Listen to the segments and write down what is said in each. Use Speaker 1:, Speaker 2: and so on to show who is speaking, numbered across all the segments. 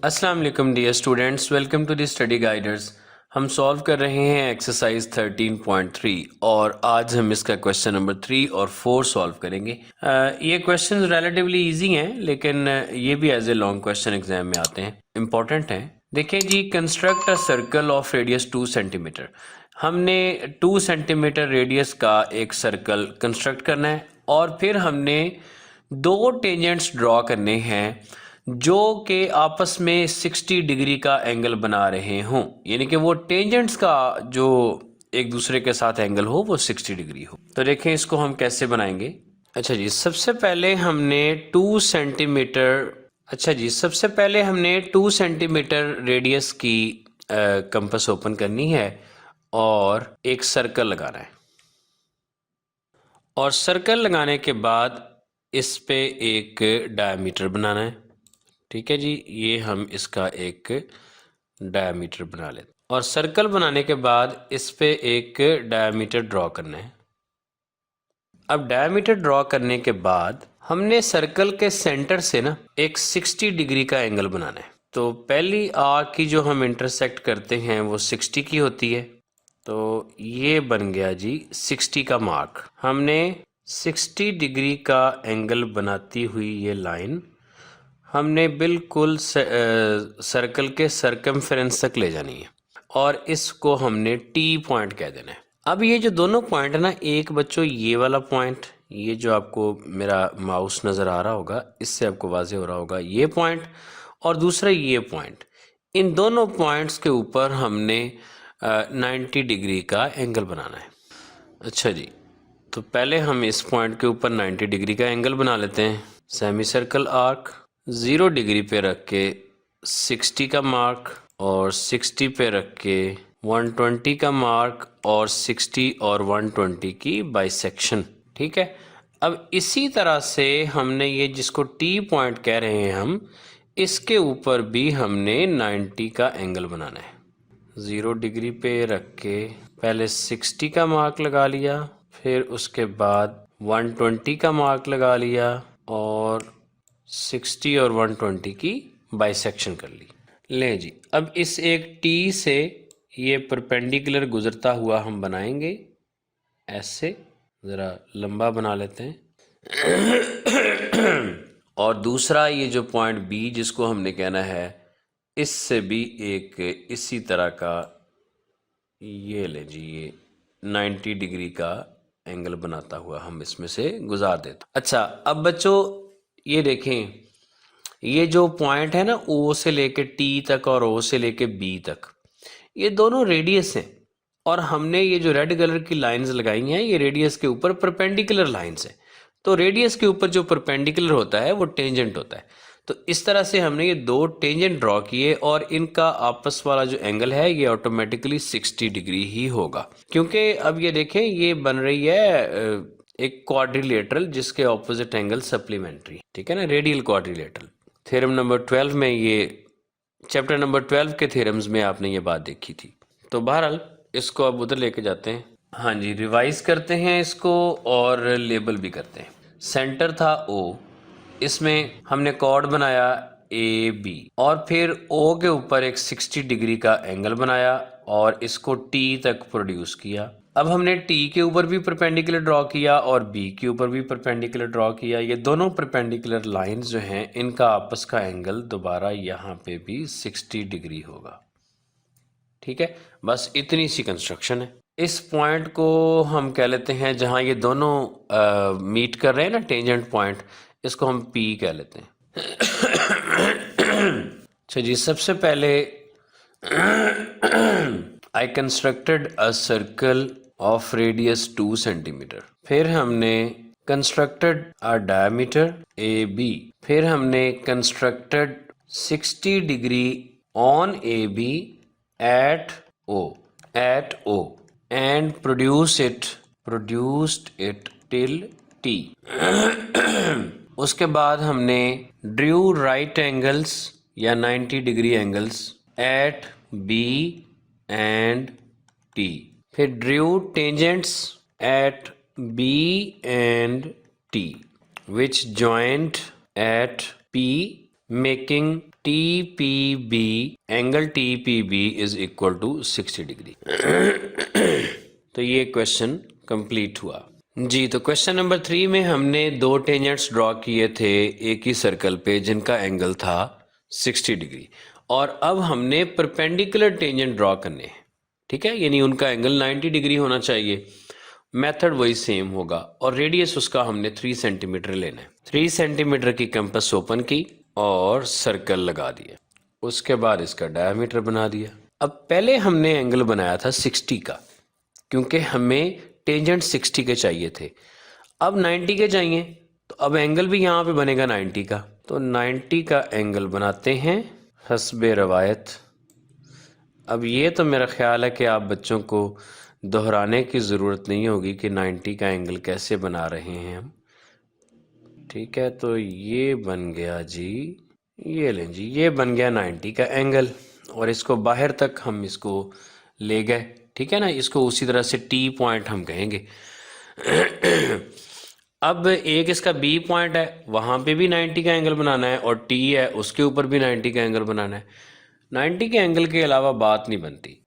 Speaker 1: अस्सलाम वालेकुम dear students, welcome to the Study Guiders. हम सॉल्व कर रहे हैं एक्सरसाइज 13.3 और आज हम इसका क्वेश्चन नंबर 3 और 4 सॉल्व करेंगे। ये क्वेश्चन रिलेटिवली इजी हैं, लेकिन ये भी as a long question exam में आते हैं, इंपॉर्टेंट हैं। देखिए जी, construct a circle of radius 2 centimetre. हमने 2 सेंटीमीटर रेडियस का एक सर्कल कंस्ट्रक्ट करना है और फिर हमने दो टेंजेंट्स ड्रॉ करने हैं जो कि आपस में 60 डिग्री का एंगल बना रहे हों, यानी कि वो टेंजेंट्स का जो एक दूसरे के साथ एंगल हो वो 60 डिग्री हो। तो देखें इसको हम कैसे बनाएंगे। अच्छा जी, सबसे पहले हमने 2 सेंटीमीटर रेडियस की कंपास ओपन करनी है और एक सर्कल लगाना है। और सर्कल लगाने के बाद इस पे एक डायमीटर बनाना है। ठीक है जी, ये हम इसका एक डायमीटर बना लेते और सर्कल बनाने के बाद इस पे एक डायमीटर ड्रॉ करना है। अब डायमीटर ड्रॉ करने के बाद हमने सर्कल के सेंटर से ना एक 60 डिग्री का एंगल बनाना है। तो पहली आर्क की जो हम इंटरसेक्ट करते हैं वो 60 की होती है। तो ये बन गया जी 60 का मार्क। हमने 60 डिग्री का एंगल बनाती हुई ये लाइन हमने बिल्कुल सर्कल के सरकमफेरेंस तक ले जानी है और इसको हमने टी पॉइंट कह देना है। अब ये जो दोनों पॉइंट है ना, एक बच्चों ये वाला पॉइंट, ये जो आपको मेरा माउस नज़र आ रहा होगा इससे आपको वाज़ेह हो रहा होगा ये पॉइंट, और दूसरा ये पॉइंट। इन दोनों पॉइंट्स के ऊपर हमने 90 डिग्री का एंगल बनाना है। अच्छा जी, तो पहले हम इस पॉइंट के ऊपर 90 डिग्री का एंगल बना लेते हैं। सेमी सर्कल आर्क 0 डिग्री पे रख के 60 का मार्क और 60 पे रख के 120 का मार्क और 60 और 120 की बाइसेक्शन। ठीक है, अब इसी तरह से हमने ये जिसको टी पॉइंट कह रहे हैं हम, इसके ऊपर भी हमने 90 का एंगल बनाना है। 0 डिग्री पे रख के पहले 60 का मार्क लगा लिया, फिर उसके बाद 120 का मार्क लगा लिया और 60 और 120 की बाइसेक्शन कर ली। लें जी, अब इस एक टी से ये परपेंडिकुलर गुजरता हुआ हम बनाएंगे, ऐसे ज़रा लंबा बना लेते हैं। और दूसरा ये जो पॉइंट बी जिसको हमने कहना है, इससे भी एक इसी तरह का ये ले जी, ये 90 डिग्री का एंगल बनाता हुआ हम इसमें से गुजार देते। अच्छा, अब बच्चों ये देखें, ये जो पॉइंट है ना ओ से लेके टी तक और ओ से लेके बी तक, ये दोनों रेडियस हैं और हमने ये जो रेड कलर की लाइंस लगाई हैं ये रेडियस के ऊपर परपेंडिकुलर लाइंस हैं। तो रेडियस के ऊपर जो परपेंडिकुलर होता है वो टेंजेंट होता है। तो इस तरह से हमने ये दो टेंजेंट ड्रॉ किए और इनका आपस वाला जो एंगल है ये ऑटोमेटिकली 60 डिग्री ही होगा, क्योंकि अब ये देखें ये बन रही है एक क्वाड्रिलेटरल जिसके ऑपोजिट एंगल सप्लीमेंट्री। ठीक है ना, रेडियल क्वाड्रिलेटरल। थ्योरम नंबर 12 में, ये चैप्टर नंबर 12 के थ्योरम्स में आपने ये बात देखी थी। तो बहरहाल इसको अब उधर लेके जाते हैं। हाँ जी, रिवाइज करते हैं इसको और लेबल भी करते हैं। सेंटर था ओ, इसमें हमने कॉर्ड बनाया ए बी और फिर ओ के ऊपर एक 60 डिग्री का एंगल बनाया और इसको टी तक प्रोड्यूस किया। अब हमने टी के ऊपर भी परपेंडिकुलर ड्रॉ किया और बी के ऊपर भी परपेंडिकुलर ड्रॉ किया। ये दोनों परपेंडिकुलर लाइंस जो हैं इनका आपस का एंगल दोबारा यहाँ पे भी 60 डिग्री होगा। ठीक है, बस इतनी सी कंस्ट्रक्शन है। इस पॉइंट को हम कह लेते हैं जहाँ ये दोनों मीट कर रहे हैं ना, टेंजेंट पॉइंट, इसको हम पी कह लेते हैं। अच्छा जी, सबसे पहले I constructed a circle of radius 2 centimetre. फिर हमने constructed a diameter AB। फिर हमने constructed 60 degree on AB at O and produced it till T। उसके बाद हमने ड्रू राइट एंगल्स या 90 degree angles at B and T. फिर drew tangents at B and T which joint at P, making TPB, angle TPB is equal to 60 degree. तो ये question complete हुआ जी। तो question number 3 में हमने दो tangents draw किए थे एक ही सर्कल पे जिनका एंगल था 60 डिग्री, और अब हमने परपेंडिकुलर टेंजेंट ड्रॉ करने हैं, ठीक है, यानी उनका एंगल 90 डिग्री होना चाहिए। मेथड वही सेम होगा, और रेडियस उसका हमने 3 सेंटीमीटर लेना है। 3 सेंटीमीटर की कंपास ओपन की और सर्कल लगा दिया, उसके बाद इसका डायमीटर बना दिया। अब पहले हमने एंगल बनाया था 60 का, क्योंकि हमें टेंजेंट 60 के चाहिए थे। अब 90 के चाहिए, तो अब एंगल भी यहाँ पे बनेगा 90 का। तो 90 का एंगल बनाते हैं हस्बे रवायत। अब ये तो मेरा ख्याल है कि आप बच्चों को दोहराने की ज़रूरत नहीं होगी कि 90 का एंगल कैसे बना रहे हैं हम, ठीक है। तो ये बन गया जी, ये लें जी, ये बन गया 90 का एंगल, और इसको बाहर तक हम इसको ले गए, ठीक है ना। इसको उसी तरह से T पॉइंट हम कहेंगे। अब एक इसका B पॉइंट है, वहाँ पे भी 90 का एंगल बनाना है, और T है उसके ऊपर भी 90 का एंगल बनाना है। 90 के एंगल के अलावा बात नहीं बनती।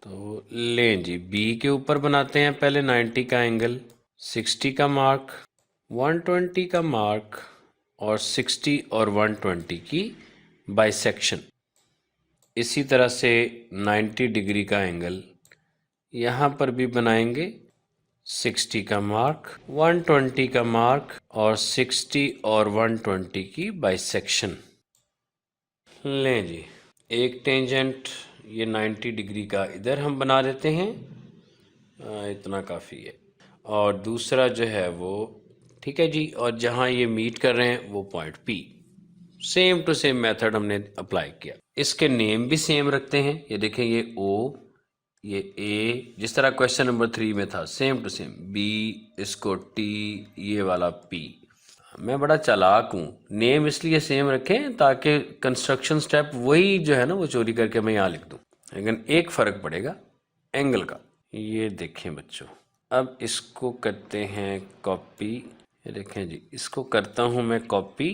Speaker 1: तो लें जी, B के ऊपर बनाते हैं पहले 90 का एंगल, 60 का मार्क, 120 का मार्क, और 60 और 120 की बाइसेक्शन। इसी तरह से 90 डिग्री का एंगल यहाँ पर भी बनाएंगे, 60 का मार्क, 120 का मार्क, और 60 और 120 की बाइसेक्शन। लें जी, एक टेंजेंट ये 90 डिग्री का इधर हम बना देते हैं, इतना काफ़ी है, और दूसरा जो है वो, ठीक है जी, और जहाँ ये मीट कर रहे हैं वो point P। Same to same method हमने अप्लाई किया। इसके नेम भी सेम रखते हैं, ये देखें, ये O, ये A, जिस तरह क्वेश्चन नंबर 3 में था, सेम टू सेम। B, इसको T, ये वाला P। मैं बड़ा चालाक हूँ, नेम इसलिए सेम रखें ताकि कंस्ट्रक्शन स्टेप वही जो है ना वो चोरी करके मैं यहाँ लिख दूँ, लेकिन एक फ़र्क पड़ेगा एंगल का। ये देखें बच्चों, अब इसको करते हैं कॉपी। ये देखें जी, इसको करता हूँ मैं कॉपी,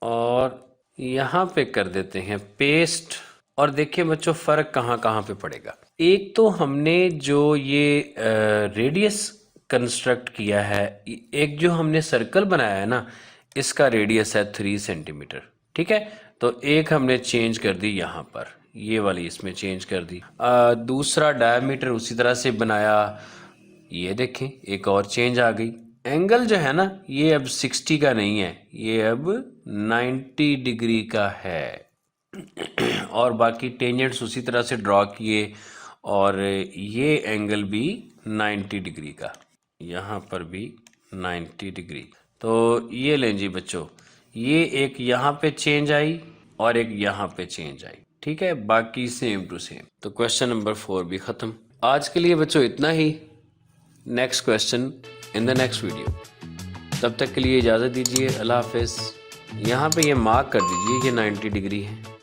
Speaker 1: और यहाँ पे कर देते हैं पेस्ट। और देखिए बच्चों, फ़र्क कहाँ कहाँ पे पड़ेगा। एक तो हमने जो ये रेडियस कंस्ट्रक्ट किया है, एक जो हमने सर्कल बनाया है ना, इसका रेडियस है 3 सेंटीमीटर, ठीक है। तो एक हमने चेंज कर दी यहाँ पर, ये वाली इसमें चेंज कर दी। दूसरा डायमीटर उसी तरह से बनाया, ये देखें एक और चेंज आ गई। एंगल जो है ना, ये अब 60 का नहीं है, ये अब 90 डिग्री का है। और बाकी टेंजेंट्स उसी तरह से ड्रॉ किए, और ये एंगल भी 90 डिग्री का, यहाँ पर भी 90 डिग्री। तो ये लें जी बच्चों, ये एक यहाँ पे चेंज आई और एक यहाँ पे चेंज आई, ठीक है, बाकी सेम टू सेम। तो क्वेश्चन नंबर 4 भी ख़त्म। आज के लिए बच्चों इतना ही। Next question in the next video. तब तक के लिए इजाज़त दीजिए, अल्लाह हाफिज़। यहाँ पे ये मार्क कर दीजिए, ये 90 डिग्री है।